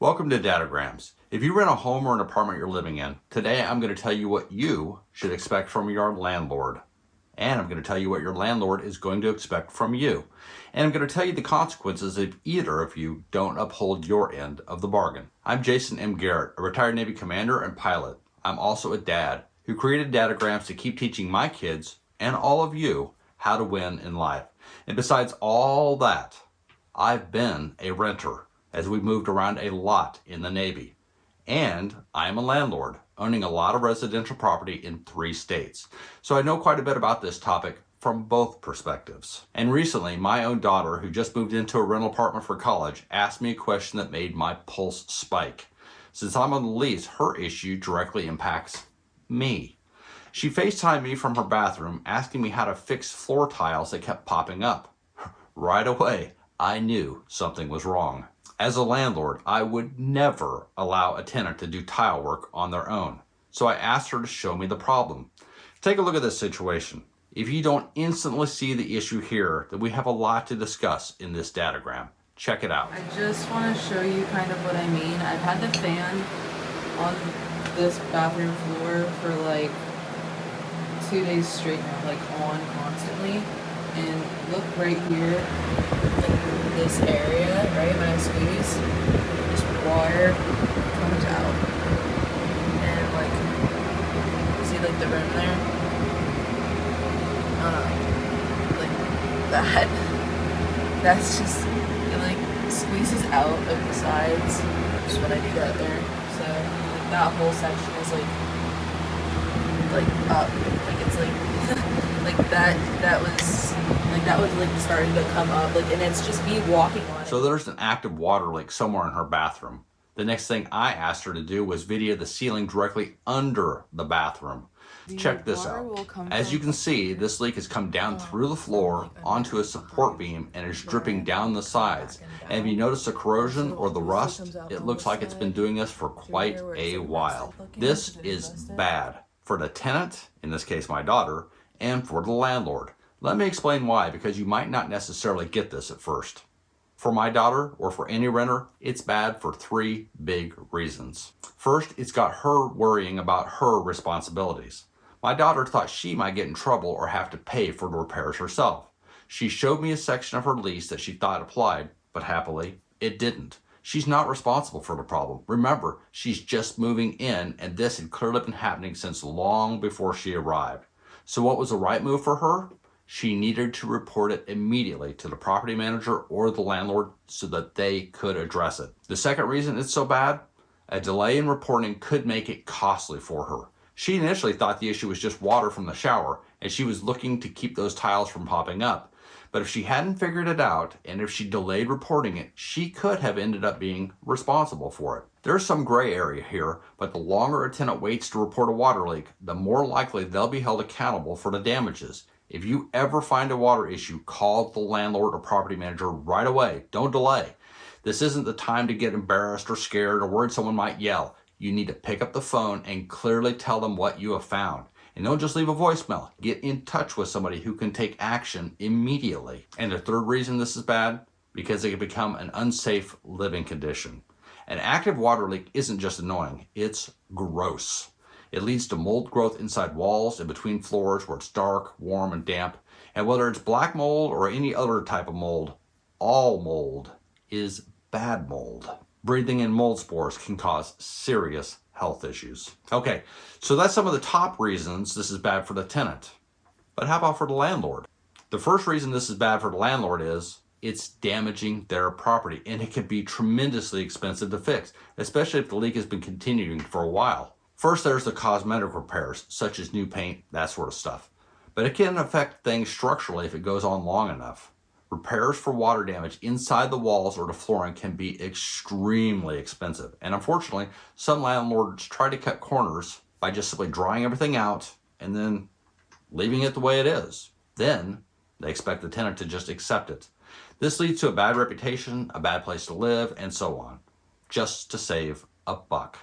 Welcome to Dadograms. If you rent a home or an apartment you're living in, today I'm going to tell you what you should expect from your landlord. And I'm going to tell you what your landlord is going to expect from you. And I'm going to tell you the consequences if either of you don't uphold your end of the bargain. I'm Jason M. Garrett, a retired Navy commander and pilot. I'm also a dad who created Dadograms to keep teaching my kids and all of you how to win in life. And besides all that, I've been a renter as we moved around a lot in the Navy. And I am a landlord, owning a lot of residential property in 3 states. So I know quite a bit about this topic from both perspectives. And recently, my own daughter, who just moved into a rental apartment for college, asked me a question that made my pulse spike. Since I'm on the lease, her issue directly impacts me. She FaceTimed me from her bathroom, asking me how to fix floor tiles that kept popping up. Right away, I knew something was wrong. As a landlord, I would never allow a tenant to do tile work on their own. So I asked her to show me the problem. Take a look at this situation. If you don't instantly see the issue here, then we have a lot to discuss in this datagram. Check it out. I just want to show you kind of what I mean. I've had the fan on this bathroom floor for like 2 days straight now, like on constantly. And look right here, like this area, right? When I squeeze, just water comes out. And like, see like the rim there? Like that. That's just, it like squeezes out of the sides. Just when I do that there. So like that whole section is like up. Like it's like, like that was like starting to come up, like, and it's just me walking on it. So there's an active water leak somewhere in her bathroom. The next thing I asked her to do was video the ceiling directly under the bathroom. Check this out. As you can see, this leak has come down through the floor onto a support beam and is dripping down the sides. And if you notice the corrosion or the rust, it looks like it's been doing this for quite a while. This is bad for the tenant, in this case my daughter, and for the landlord. Let me explain why, because you might not necessarily get this at first. For my daughter, or for any renter, it's bad for 3 big reasons. First, it's got her worrying about her responsibilities. My daughter thought she might get in trouble or have to pay for the repairs herself. She showed me a section of her lease that she thought applied, but happily, it didn't. She's not responsible for the problem. Remember, she's just moving in, and this had clearly been happening since long before she arrived. So what was the right move for her? She needed to report it immediately to the property manager or the landlord so that they could address it. The second reason it's so bad, a delay in reporting could make it costly for her. She initially thought the issue was just water from the shower, and she was looking to keep those tiles from popping up. But if she hadn't figured it out, and if she delayed reporting it, she could have ended up being responsible for it. There's some gray area here, but the longer a tenant waits to report a water leak, the more likely they'll be held accountable for the damages. If you ever find a water issue, call the landlord or property manager right away. Don't delay. This isn't the time to get embarrassed or scared or worried someone might yell. You need to pick up the phone and clearly tell them what you have found. And don't just leave a voicemail. Get in touch with somebody who can take action immediately. And the third reason this is bad, because it can become an unsafe living condition. An active water leak isn't just annoying, it's gross. It leads to mold growth inside walls and between floors where it's dark, warm, and damp. And whether it's black mold or any other type of mold, all mold is bad mold. Breathing in mold spores can cause serious health issues. Okay, so that's some of the top reasons this is bad for the tenant. But how about for the landlord? The first reason this is bad for the landlord is it's damaging their property, and it can be tremendously expensive to fix, especially if the leak has been continuing for a while. First, there's the cosmetic repairs, such as new paint, that sort of stuff. But it can affect things structurally if it goes on long enough. Repairs for water damage inside the walls or the flooring can be extremely expensive. And unfortunately, some landlords try to cut corners by just simply drying everything out and then leaving it the way it is. Then they expect the tenant to just accept it. This leads to a bad reputation, a bad place to live, and so on, just to save a buck.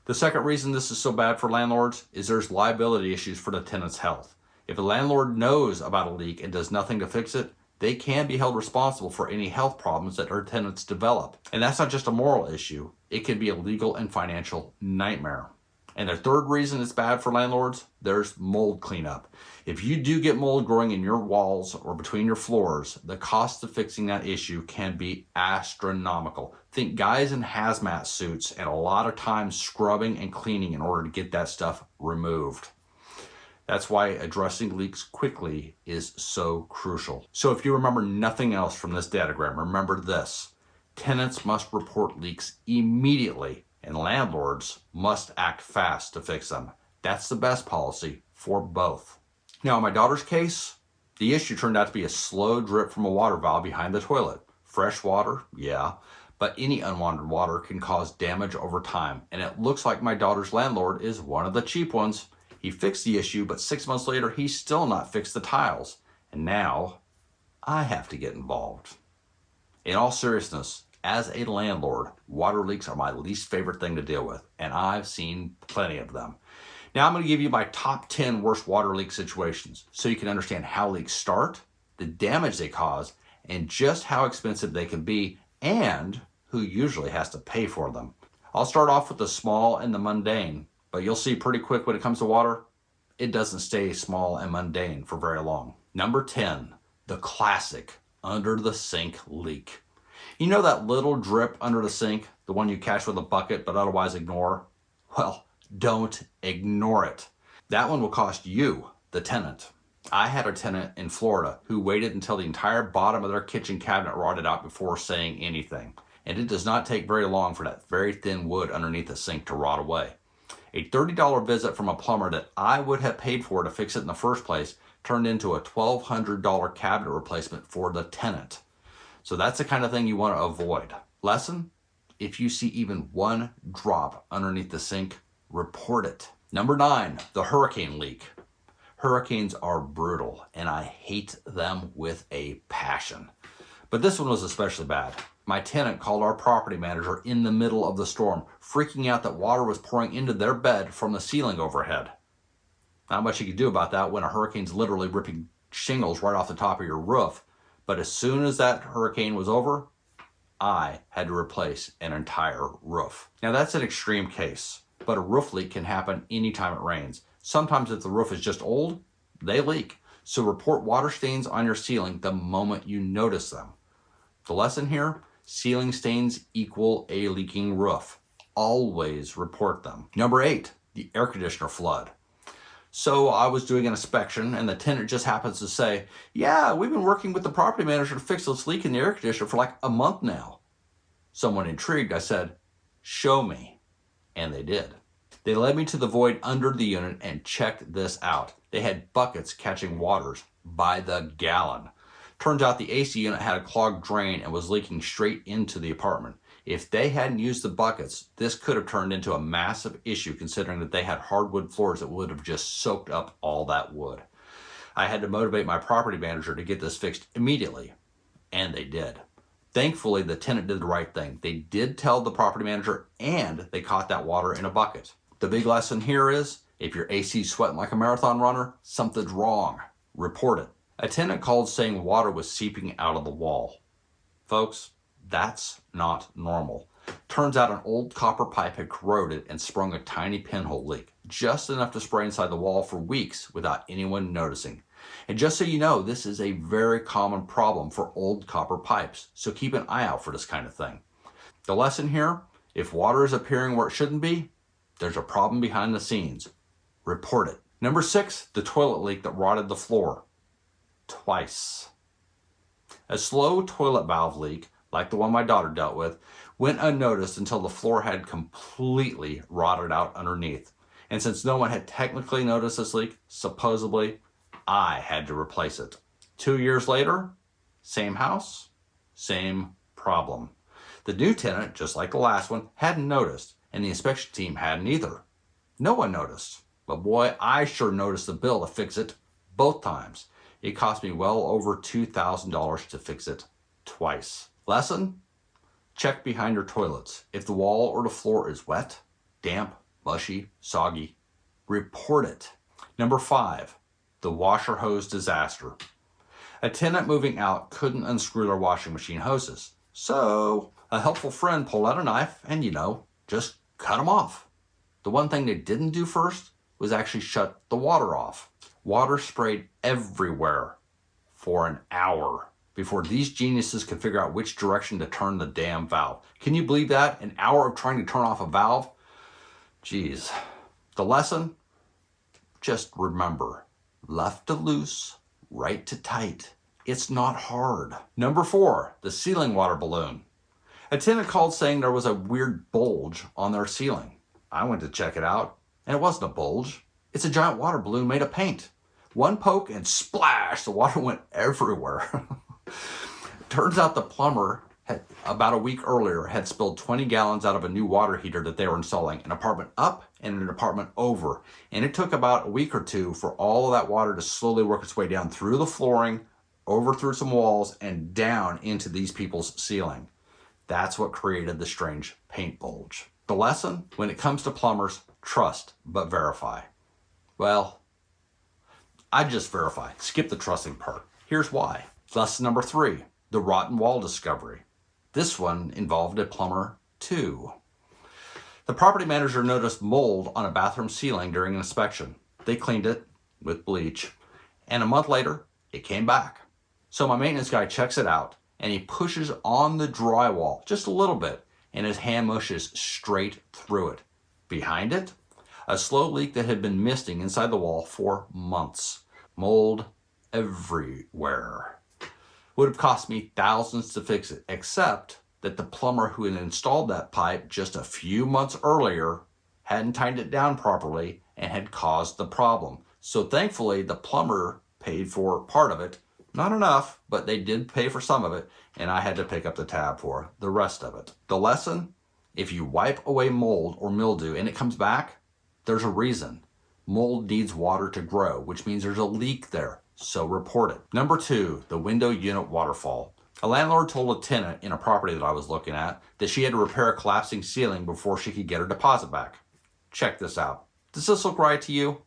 The second reason this is so bad for landlords is there's liability issues for the tenant's health. If a landlord knows about a leak and does nothing to fix it, they can be held responsible for any health problems that our tenants develop. And that's not just a moral issue. It can be a legal and financial nightmare. And the third reason it's bad for landlords, there's mold cleanup. If you do get mold growing in your walls or between your floors, the cost of fixing that issue can be astronomical. Think guys in hazmat suits and a lot of time scrubbing and cleaning in order to get that stuff removed. That's why addressing leaks quickly is so crucial. So if you remember nothing else from this datagram, remember this. Tenants must report leaks immediately, and landlords must act fast to fix them. That's the best policy for both. Now, in my daughter's case, the issue turned out to be a slow drip from a water valve behind the toilet. Fresh water, yeah, but any unwanted water can cause damage over time, and it looks like my daughter's landlord is one of the cheap ones. He fixed the issue, but 6 months later, he's still not fixed the tiles. And now, I have to get involved. In all seriousness, as a landlord, water leaks are my least favorite thing to deal with, and I've seen plenty of them. Now I'm going to give you my top 10 worst water leak situations so you can understand how leaks start, the damage they cause, and just how expensive they can be, and who usually has to pay for them. I'll start off with the small and the mundane, but you'll see pretty quick when it comes to water, it doesn't stay small and mundane for very long. Number 10, the classic under the sink leak. You know that little drip under the sink, the one you catch with a bucket but otherwise ignore? Well, don't ignore it. That one will cost you, the tenant. I had a tenant in Florida who waited until the entire bottom of their kitchen cabinet rotted out before saying anything. And it does not take very long for that very thin wood underneath the sink to rot away. A $30 visit from a plumber that I would have paid for to fix it in the first place turned into a $1,200 cabinet replacement for the tenant. So that's the kind of thing you want to avoid. Lesson: if you see even one drop underneath the sink, report it. Number 9, the hurricane leak. Hurricanes are brutal, and I hate them with a passion. But this one was especially bad. My tenant called our property manager in the middle of the storm, freaking out that water was pouring into their bed from the ceiling overhead. Not much you can do about that when a hurricane's literally ripping shingles right off the top of your roof. But as soon as that hurricane was over, I had to replace an entire roof. Now that's an extreme case, but a roof leak can happen anytime it rains. Sometimes if the roof is just old, they leak. So report water stains on your ceiling the moment you notice them. The lesson here: ceiling stains equal a leaking roof. Always report them. Number 8, the air conditioner flood. So I was doing an inspection and the tenant just happens to say, yeah, we've been working with the property manager to fix this leak in the air conditioner for like a month now. Somewhat intrigued, I said, show me. And they did. They led me to the void under the unit and checked this out. They had buckets catching waters by the gallon. Turns out the AC unit had a clogged drain and was leaking straight into the apartment. If they hadn't used the buckets, this could have turned into a massive issue considering that they had hardwood floors that would have just soaked up all that wood. I had to motivate my property manager to get this fixed immediately, and they did. Thankfully, the tenant did the right thing. They did tell the property manager and they caught that water in a bucket. The big lesson here is, if your AC's sweating like a marathon runner, something's wrong. Report it. A tenant called saying water was seeping out of the wall. Folks, that's not normal. Turns out an old copper pipe had corroded and sprung a tiny pinhole leak, just enough to spray inside the wall for weeks without anyone noticing. And just so you know, this is a very common problem for old copper pipes, so keep an eye out for this kind of thing. The lesson here: if water is appearing where it shouldn't be, there's a problem behind the scenes. Report it. Number 6, the toilet leak that rotted the floor. Twice. A slow toilet valve leak, like the one my daughter dealt with, went unnoticed until the floor had completely rotted out underneath. And since no one had technically noticed this leak, supposedly, I had to replace it. 2 years later, same house, same problem. The new tenant, just like the last one, hadn't noticed, and the inspection team hadn't either. No one noticed, but boy, I sure noticed the bill to fix it both times. It cost me well over $2,000 to fix it twice. Lesson: check behind your toilets. If the wall or the floor is wet, damp, mushy, soggy, report it. Number 5, the washer hose disaster. A tenant moving out couldn't unscrew their washing machine hoses. So a helpful friend pulled out a knife and, just cut them off. The one thing they didn't do first was actually shut the water off. Water sprayed everywhere for an hour before these geniuses could figure out which direction to turn the damn valve. Can you believe that? An hour of trying to turn off a valve? Jeez. The lesson? Just remember, left to loose, right to tight. It's not hard. Number 4, the ceiling water balloon. A tenant called saying there was a weird bulge on their ceiling. I went to check it out, and it wasn't a bulge. It's a giant water balloon made of paint. One poke and splash, the water went everywhere. Turns out the plumber, about a week earlier, had spilled 20 gallons out of a new water heater that they were installing, an apartment up and an apartment over. And it took about a week or two for all of that water to slowly work its way down through the flooring, over through some walls, and down into these people's ceiling. That's what created the strange paint bulge. The lesson? When it comes to plumbers, trust but verify. Well, I just verify. Skip the trusting part. Here's why. Lesson number 3, the rotten wall discovery. This one involved a plumber too. The property manager noticed mold on a bathroom ceiling during an inspection. They cleaned it with bleach, and a month later, it came back. So my maintenance guy checks it out, and he pushes on the drywall just a little bit, and his hand mushes straight through it. Behind it, a slow leak that had been misting inside the wall for months. Mold everywhere. Would have cost me thousands to fix it, except that the plumber who had installed that pipe just a few months earlier hadn't tightened it down properly and had caused the problem. So thankfully, the plumber paid for part of it. Not enough, but they did pay for some of it, and I had to pick up the tab for the rest of it. The lesson? If you wipe away mold or mildew and it comes back, there's a reason. Mold needs water to grow, which means there's a leak there, so report it. Number 2, the window unit waterfall. A landlord told a tenant in a property that I was looking at that she had to repair a collapsing ceiling before she could get her deposit back. Check this out. Does this look right to you?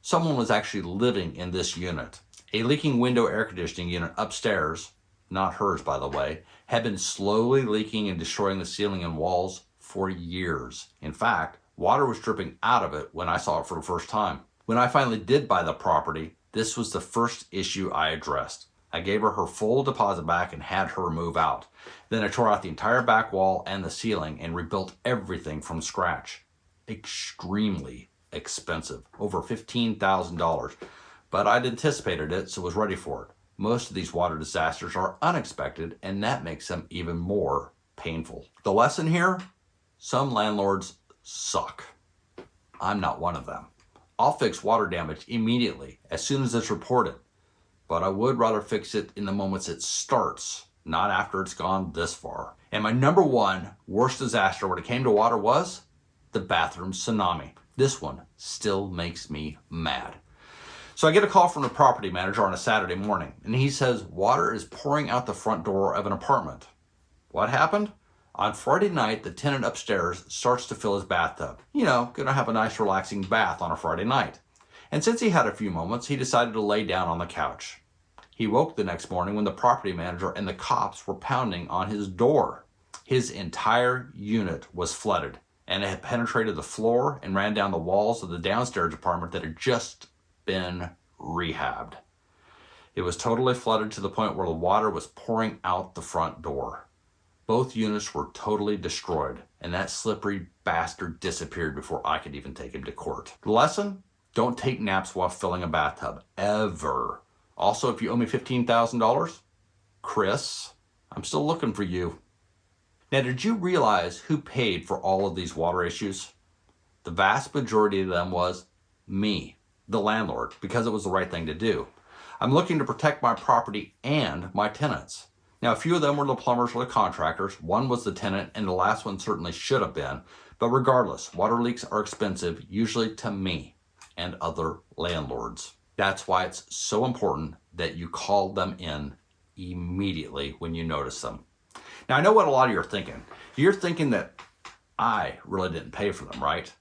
Someone was actually living in this unit. A leaking window air conditioning unit upstairs, not hers by the way, had been slowly leaking and destroying the ceiling and walls for years. In fact, water was dripping out of it when I saw it for the first time. When I finally did buy the property, this was the first issue I addressed. I gave her full deposit back and had her move out. Then I tore out the entire back wall and the ceiling and rebuilt everything from scratch. Extremely expensive, over $15,000. But I'd anticipated it, so was ready for it. Most of these water disasters are unexpected, and that makes them even more painful. The lesson here? Some landlords suck. I'm not one of them. I'll fix water damage immediately, as soon as it's reported. But I would rather fix it in the moments it starts, not after it's gone this far. And my number 1 worst disaster when it came to water was the bathroom tsunami. This one still makes me mad. So I get a call from the property manager on a Saturday morning, and he says water is pouring out the front door of an apartment. What happened? On Friday night, the tenant upstairs starts to fill his bathtub. Gonna have a nice relaxing bath on a Friday night. And since he had a few moments, he decided to lay down on the couch. He woke the next morning when the property manager and the cops were pounding on his door. His entire unit was flooded, and it had penetrated the floor and ran down the walls of the downstairs apartment that had just been rehabbed. It was totally flooded to the point where the water was pouring out the front door. Both units were totally destroyed, and that slippery bastard disappeared before I could even take him to court. The lesson? Don't take naps while filling a bathtub, ever. Also, if you owe me $15,000, Chris, I'm still looking for you. Now, did you realize who paid for all of these water issues? The vast majority of them was me, the landlord, because it was the right thing to do. I'm looking to protect my property and my tenants. Now, a few of them were the plumbers or the contractors. One was the tenant, and the last one certainly should have been. But regardless, water leaks are expensive, usually to me and other landlords. That's why it's so important that you call them in immediately when you notice them. Now, I know what a lot of you are thinking. You're thinking that I really didn't pay for them, right?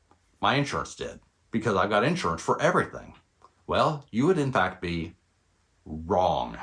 My insurance did, because I've got insurance for everything. Well, you would in fact be wrong.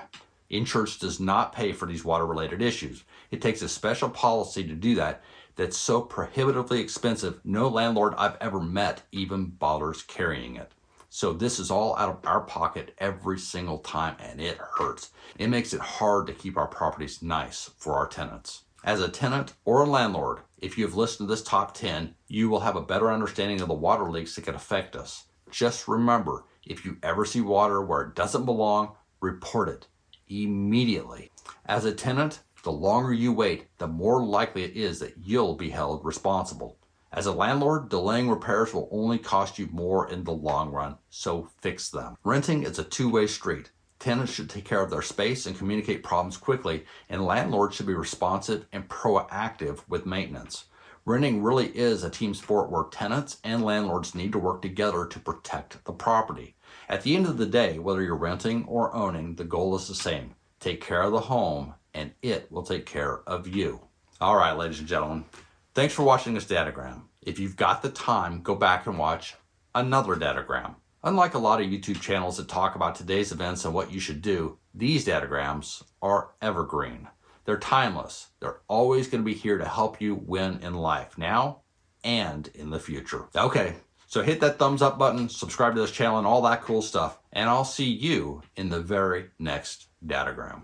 Insurance does not pay for these water-related issues. It takes a special policy to do that that's so prohibitively expensive, no landlord I've ever met even bothers carrying it. So this is all out of our pocket every single time, and it hurts. It makes it hard to keep our properties nice for our tenants. As a tenant or a landlord, if you've listened to this top 10, you will have a better understanding of the water leaks that can affect us. Just remember, if you ever see water where it doesn't belong, report it immediately. As a tenant, the longer you wait, the more likely it is that you'll be held responsible. As a landlord, delaying repairs will only cost you more in the long run, so fix them. Renting is a two-way street. Tenants should take care of their space and communicate problems quickly, and landlords should be responsive and proactive with maintenance. Renting really is a team sport where tenants and landlords need to work together to protect the property. At the end of the day, whether you're renting or owning, the goal is the same. Take care of the home, and it will take care of you. All right, ladies and gentlemen, thanks for watching this Dadogram. If you've got the time, go back and watch another Dadogram. Unlike a lot of YouTube channels that talk about today's events and what you should do, these Dadograms are evergreen. They're timeless. They're always going to be here to help you win in life, now and in the future. Okay, so hit that thumbs up button, subscribe to this channel, and all that cool stuff, and I'll see you in the very next Dadogram.